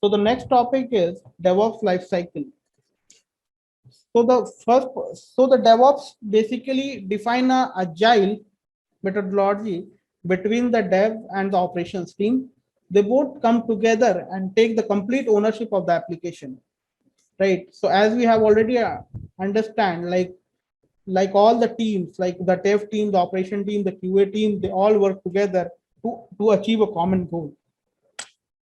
So the next topic is DevOps lifecycle. So the DevOps basically define a agile methodology between the dev and the operations team. They both come together and take the complete ownership of the application, right? So as we have already understand, like all the teams, like the dev team, the operation team, the QA team, they all work together to achieve a common goal.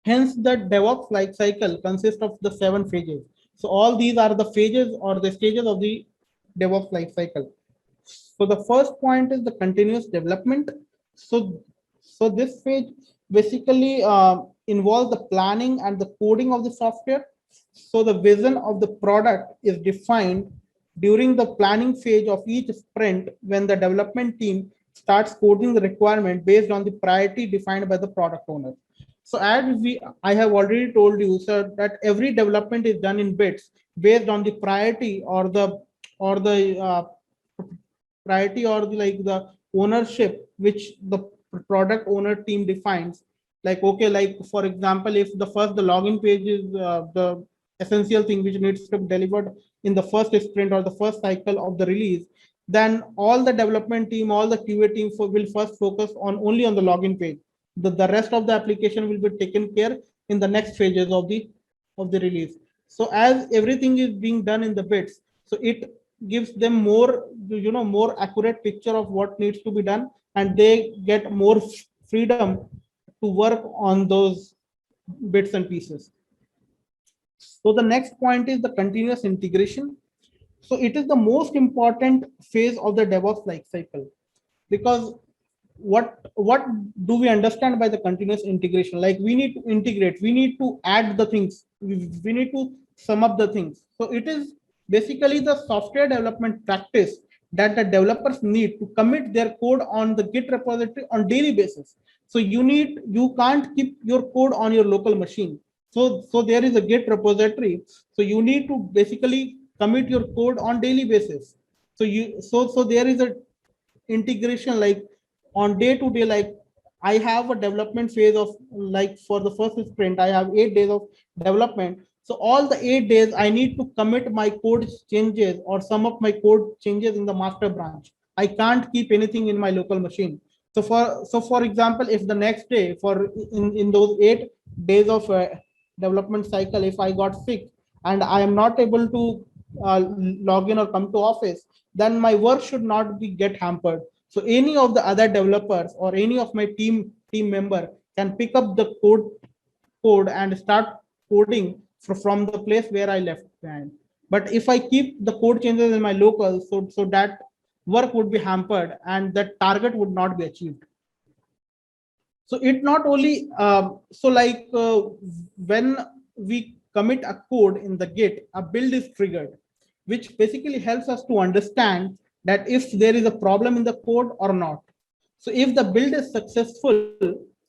Hence, the DevOps life cycle consists of the 7 phases. So all these are the phases or the stages of the DevOps life cycle. So the first point is the continuous development. So, so this phase basically involves the planning and the coding of the software. So the vision of the product is defined during the planning phase of each sprint when the development team starts coding the requirement based on the priority defined by the product owner. So I have already told you, sir, that every development is done in bits based on the priority or the priority or the ownership which the product owner team defines. Like, okay, like for example, if the login page is the essential thing which needs to be delivered in the first sprint or the first cycle of the release, then all the development team, all the QA team will first focus on only on the login page. The rest of the application will be taken care in the next phases of the release. So as everything is being done in the bits, so it gives them more accurate picture of what needs to be done, and they get more freedom to work on those bits and pieces. So the next point is the continuous integration. So it is the most important phase of the DevOps life cycle, because what do we understand by the continuous integration? Like, we need to integrate, we need to add the things, we need to sum up the things. So it is basically the software development practice that the developers need to commit their code on the Git repository on daily basis. So you can't keep your code on your local machine. So there is a Git repository, so you need to basically commit your code on daily basis. So there is a integration, like on day to day. Like, I have a development phase of, like, for the first sprint I have 8 days of development. So all the 8 days I need to commit my code changes or some of my code changes in the master branch. I can't keep anything in my local machine. So for example, if the next day, in those 8 days of development cycle, if I got sick and I am not able to log in or come to office, then my work should not be get hampered. So any of the other developers or any of my team member can pick up the code and start coding from the place where I left behind. But if I keep the code changes in my local, so that work would be hampered and that target would not be achieved. So it not only when we commit a code in the Git, a build is triggered, which basically helps us to understand that if there is a problem in the code or not. So if the build is successful,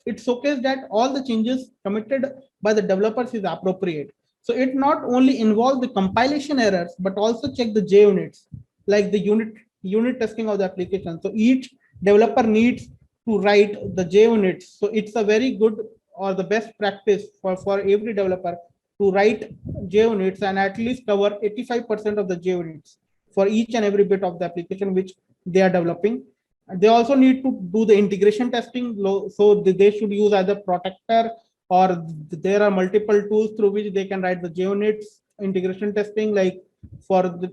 it showcases that all the changes committed by the developers is appropriate. So it not only involves the compilation errors, but also check the JUnits, like the unit testing of the application. So each developer needs to write the JUnits. So it's a very good or the best practice for every developer to write JUnits and at least cover 85% of the JUnits for each and every bit of the application which they are developing. And they also need to do the integration testing. So they should use either Protector, or there are multiple tools through which they can write the JUnits integration testing. Like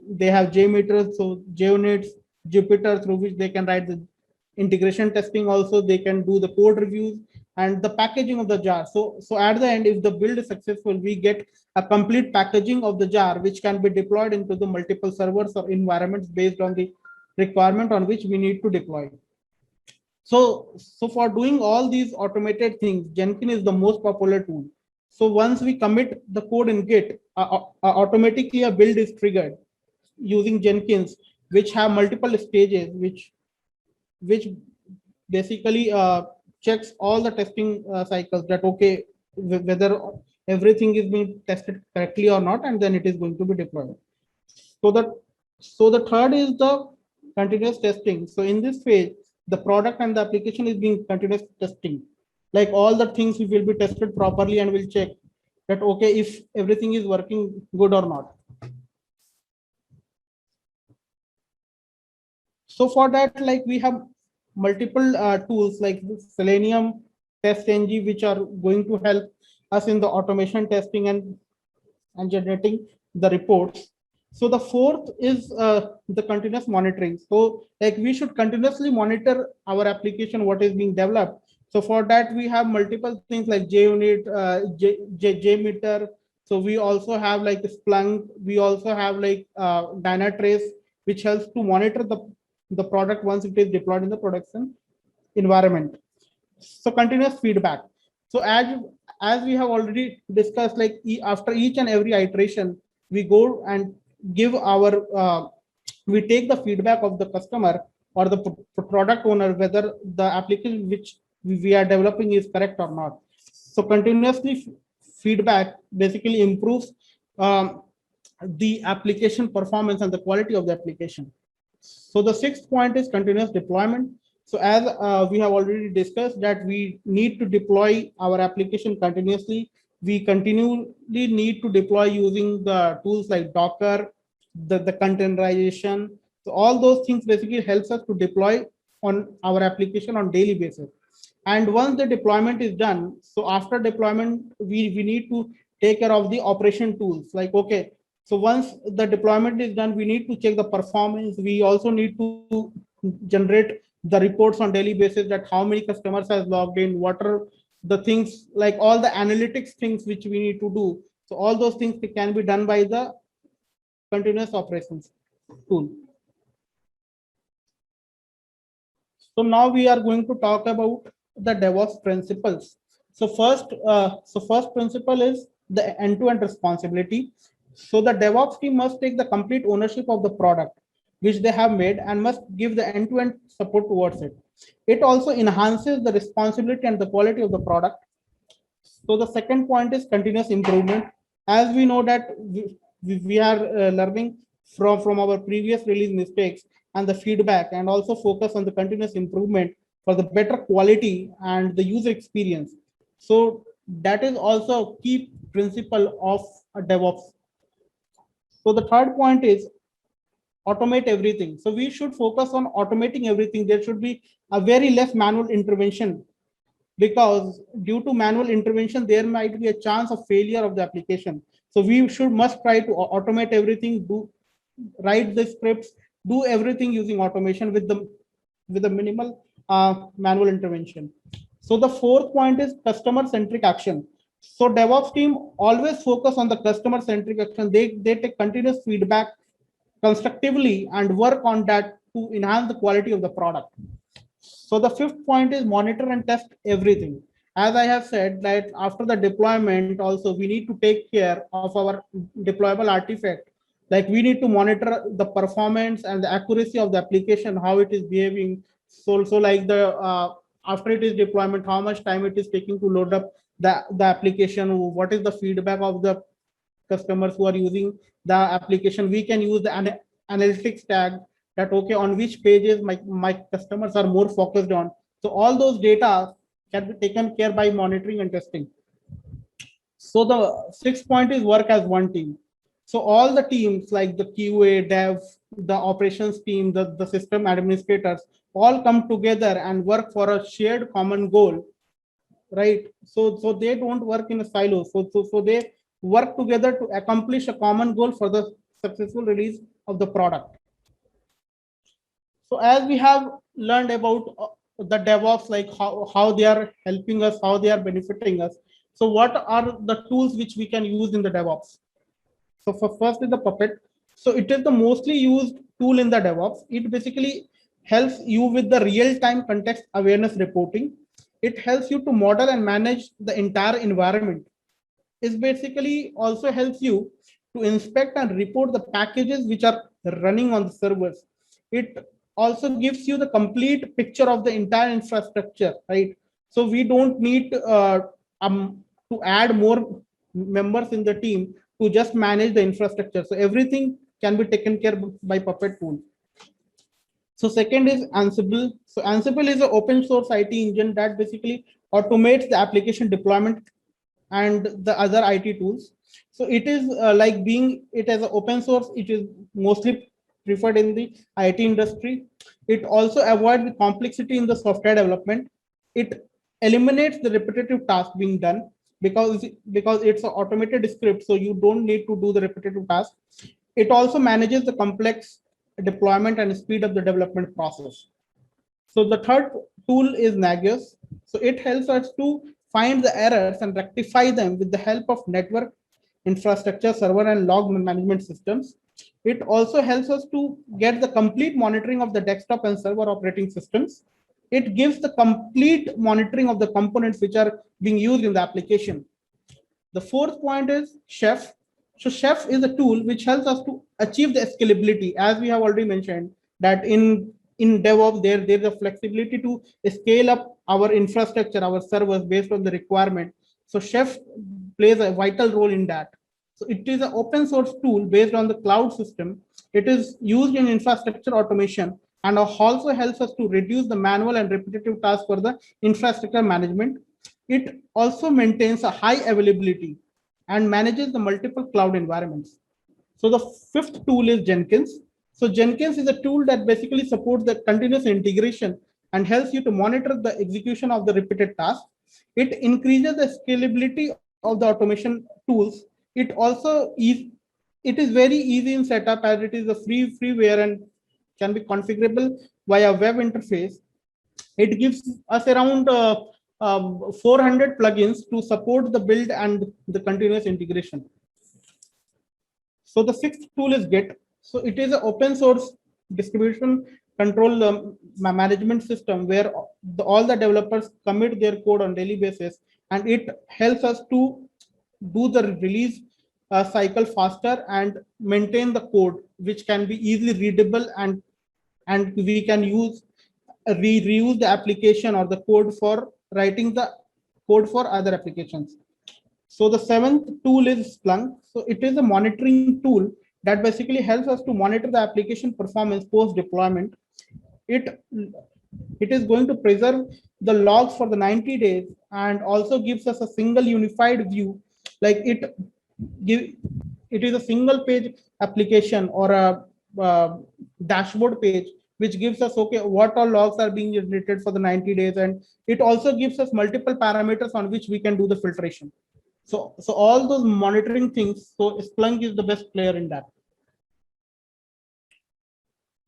they have JMeter, so JUnits, Jupyter, through which they can write the integration testing. Also they can do the code reviews and the packaging of the jar. So at the end, if the build is successful, we get a complete packaging of the jar which can be deployed into the multiple servers or environments based on the requirement on which we need to deploy. So for doing all these automated things, Jenkins is the most popular tool. So once we commit the code in Git, automatically a build is triggered using Jenkins, which have multiple stages, which basically checks all the testing cycles, that okay, whether everything is being tested correctly or not, and then it is going to be deployed. So the third is the continuous testing. So in this phase, the product and the application is being continuous testing. Like all the things will be tested properly and will check that okay, if everything is working good or not. So for that, like we have multiple tools like Selenium, TestNG, which are going to help us in the automation testing and generating the reports. So the fourth is the continuous monitoring. So like we should continuously monitor our application, what is being developed. So for that, we have multiple things like JUnit, JMeter. So we also have like Splunk. We also have like Dynatrace, which helps to monitor the product once it is deployed in the production environment. So continuous feedback. So as we have already discussed, like after each and every iteration, we go and give our we take the feedback of the customer or the product owner whether the application which we are developing is correct or not. So continuously feedback basically improves the application performance and the quality of the application. So the sixth point is continuous deployment. So as we have already discussed that we need to deploy our application continuously. We continually need to deploy using the tools like Docker, the containerization. So all those things basically helps us to deploy on our application on daily basis. And once the deployment is done, so after deployment, we need to take care of the operation tools. Like, okay, so once the deployment is done, we need to check the performance. We also need to generate the reports on daily basis that how many customers has logged in, what are the things like all the analytics things which we need to do. So all those things can be done by the continuous operations tool. So now we are going to talk about the DevOps principles. So first principle is the end-to-end responsibility. So the DevOps team must take the complete ownership of the product which they have made and must give the end-to-end support towards it. It also enhances the responsibility and the quality of the product. So the second point is continuous improvement. As we know that we are learning from our previous release mistakes and the feedback, and also focus on the continuous improvement for the better quality and the user experience. So that is also a key principle of a DevOps. So the third point is automate everything. So we should focus on automating everything. There should be a very less manual intervention, because due to manual intervention, there might be a chance of failure of the application. So we must try to automate everything, write the scripts, do everything using automation with the minimal manual intervention. So the fourth point is customer centric action. So DevOps team always focus on the customer centric action. They take continuous feedback constructively and work on that to enhance the quality of the product. So the fifth point is monitor and test everything. As I have said, that after the deployment, also we need to take care of our deployable artifact. Like we need to monitor the performance and the accuracy of the application, how it is behaving. So like the after it is deployment, how much time it is taking to load up the application, what is the feedback of the customers who are using the application. We can use the analytics tag that okay, on which pages my customers are more focused on. So all those data can be taken care by monitoring and testing. So the sixth point is work as one team. So all the teams like the QA, dev, the operations team, the system administrators all come together and work for a shared common goal, right? So they don't work in a silo. So they work together to accomplish a common goal for the successful release of the product. So as we have learned about the DevOps, like how they are helping us, how they are benefiting us. So what are the tools which we can use in the DevOps? So for first is the Puppet. So it is the mostly used tool in the DevOps. It basically helps you with the real-time context awareness reporting. It helps you to model and manage the entire environment. It basically also helps you to inspect and report the packages which are running on the servers. It also gives you the complete picture of the entire infrastructure, right? So we don't need to add more members in the team to just manage the infrastructure. So everything can be taken care by Puppet tool. So second is Ansible. So Ansible is an open source IT engine that basically automates the application deployment and the other IT tools. So it is like being it as an open source, it is mostly preferred in the IT industry. It also avoids the complexity in the software development. It eliminates the repetitive task being done because it's an automated script, so you don't need to do the repetitive task. It also manages the complex deployment and speed of the development process. So the third tool is Nagios. So it helps us to find the errors and rectify them with the help of network infrastructure, server and log management systems. It also helps us to get the complete monitoring of the desktop and server operating systems. It gives the complete monitoring of the components which are being used in the application. The fourth point is Chef. So Chef is a tool which helps us to achieve the scalability, as we have already mentioned that in DevOps there is a flexibility to scale up our infrastructure, our servers based on the requirement. So Chef plays a vital role in that. So it is an open source tool based on the cloud system. It is used in infrastructure automation and also helps us to reduce the manual and repetitive tasks for the infrastructure management. It also maintains a high availability and manages the multiple cloud environments. So the fifth tool is Jenkins. So Jenkins is a tool that basically supports the continuous integration and helps you to monitor the execution of the repeated tasks. It increases the scalability of the automation tools. It is very easy in setup as it is a freeware and can be configurable via web interface. It gives us around 400 plugins to support the build and the continuous integration. So the sixth tool is Git. So it is an open source distribution control management system where all the developers commit their code on daily basis, and it helps us to do the release cycle faster and maintain the code, which can be easily readable, and we can reuse the application or the code for writing the code for other applications. So the seventh tool is Splunk. So it is a monitoring tool that basically helps us to monitor the application performance post deployment. It it is going to preserve the logs for the 90 days and also gives us a single unified view. Like give it is a single page application or a dashboard page which gives us okay what all logs are being generated for the 90 days, and it also gives us multiple parameters on which we can do the filtration. So all those monitoring things, so Splunk is the best player in that.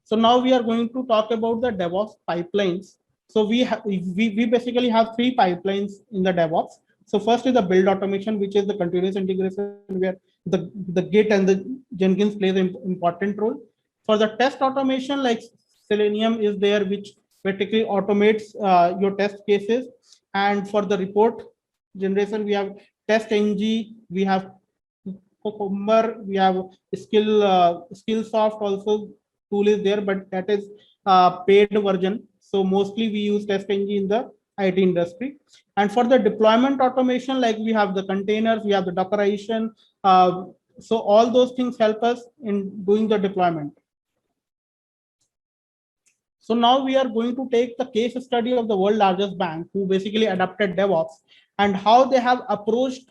So now we are going to talk about the DevOps pipelines. So we basically have three pipelines in the DevOps. So first is the build automation, which is the continuous integration where the Git and the Jenkins plays an important role. For the test automation, like Selenium is there, which basically automates your test cases. And for the report generation, we have TestNG, we have Cucumber, we have Skillsoft also tool is there, but that is paid version. So mostly we use TestNG in the IT industry. And for the deployment automation, like we have the containers, we have the Dockerization. So all those things help us in doing the deployment. So now we are going to take the case study of the world largest bank who basically adopted DevOps and how they have approached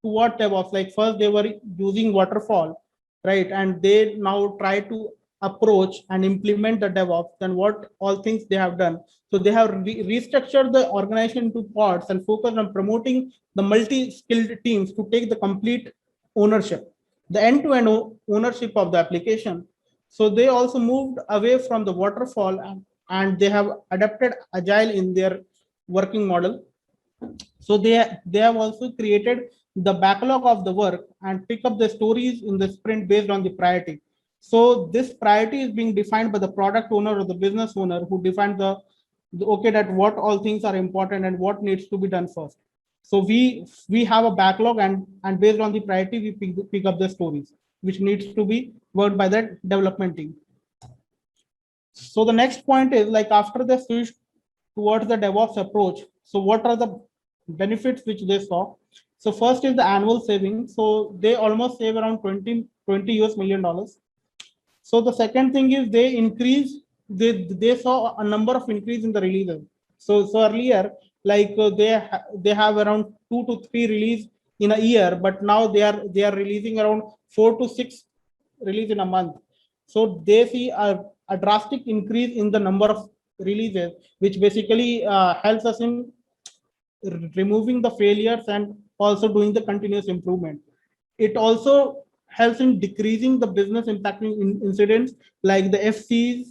toward DevOps. Like first they were using waterfall, right? And they now try to approach and implement the DevOps, then what all things they have done. So they have restructured the organization into pods and focused on promoting the multi-skilled teams to take the complete ownership, the end-to-end ownership of the application. So they also moved away from the waterfall and they have adapted agile in their working model. So they have also created the backlog of the work and pick up the stories in the sprint based on the priority. So this priority is being defined by the product owner or the business owner who defined the okay that what all things are important and what needs to be done first. So we have a backlog and based on the priority we pick up the stories which needs to be worked by the development team. So the next point is like after the switch towards the DevOps approach. So what are the benefits which they saw? So first is the annual savings. So they almost save around 20 US million dollars. So the second thing is they saw a number of increase in the releases. So earlier, like they have around 2 to 3 release in a year, but now they are releasing around 4 to 6 release in a month. So they see a drastic increase in the number of releases, which basically helps us in removing the failures and also doing the continuous improvement. It also helps in decreasing the business impacting incidents like the FCs.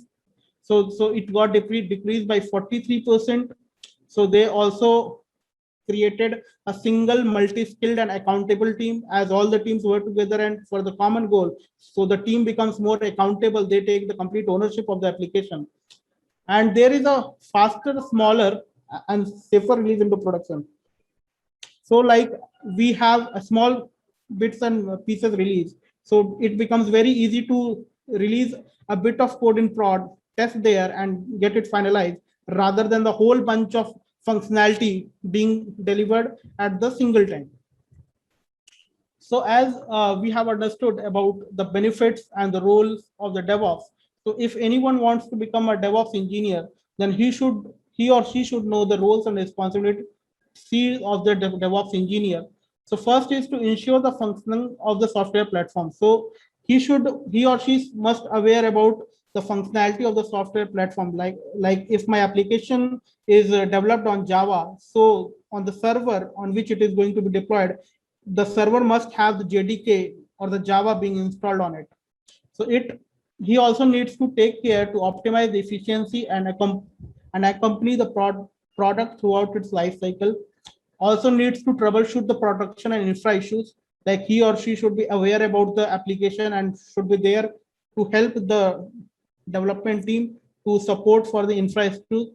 So it got decreased by 43%. So they also created a single multi-skilled and accountable team, as all the teams work together and for the common goal. So the team becomes more accountable. They take the complete ownership of the application. And there is a faster, smaller, and safer release into production. So like we have a small bits and pieces release. So it becomes very easy to release a bit of code in prod, test there and get it finalized, rather than the whole bunch of functionality being delivered at the single time. So as we have understood about the benefits and the roles of the DevOps, so if anyone wants to become a DevOps engineer, then he or she should know the roles and responsibilities of the DevOps engineer. So first is to ensure the functioning of the software platform. So he or she must aware about the functionality of the software platform. Like if my application is developed on Java, so on the server on which it is going to be deployed, the server must have the JDK or the Java being installed on it. So he also needs to take care to optimize the efficiency and accompany the product throughout its life cycle. Also needs to troubleshoot the production and infra issues. Like he or she should be aware about the application and should be there to help the development team to support for the infra issues.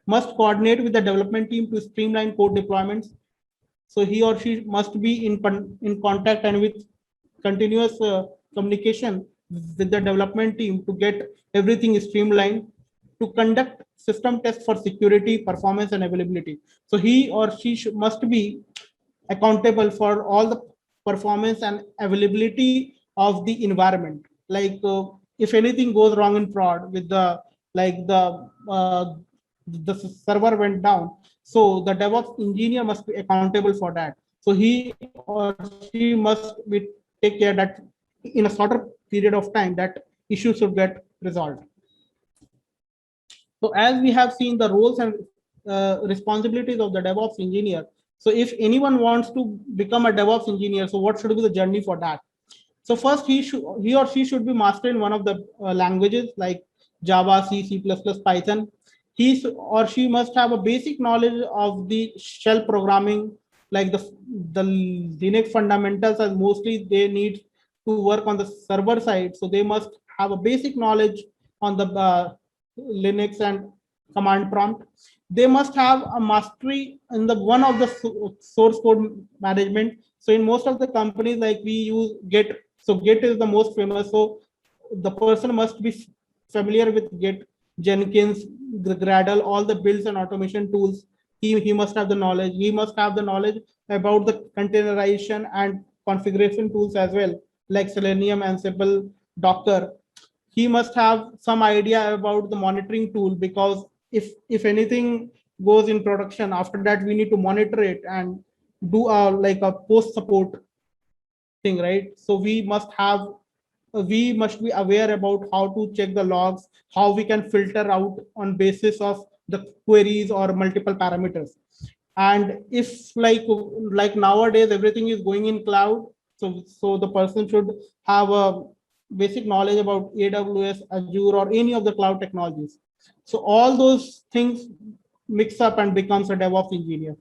Must coordinate with the development team to streamline code deployments. So he or she must be in contact and with continuous communication with the development team to get everything streamlined, to conduct system tests for security, performance, and availability. So he or she must be accountable for all the performance and availability of the environment. Like if anything goes wrong in prod with the server went down, so the DevOps engineer must be accountable for that. So he or she must be take care that in a shorter period of time that issue should get resolved. So as we have seen the roles and responsibilities of the DevOps engineer. So if anyone wants to become a DevOps engineer, so what should be the journey for that? So first he or she should be master in one of the languages like Java, C++, Python. He or she must have a basic knowledge of the shell programming, like the Linux fundamentals, and mostly they need to work on the server side. So they must have a basic knowledge on the Linux and command prompt. They must have a mastery in the one of the source code management. So in most of the companies, like we use Git. So Git is the most famous. So the person must be familiar with Git, Jenkins, Gradle, all the builds and automation tools. He must have the knowledge. He must have the knowledge about the containerization and configuration tools as well, like Selenium, Ansible, Docker. He must have some idea about the monitoring tool, because if anything goes in production, after that we need to monitor it and do like a post support thing, right? So we must be aware about how to check the logs, how we can filter out on basis of the queries or multiple parameters. And if like nowadays everything is going in cloud, so the person should have a basic knowledge about AWS, Azure, or any of the cloud technologies. So all those things mix up and becomes a DevOps engineer.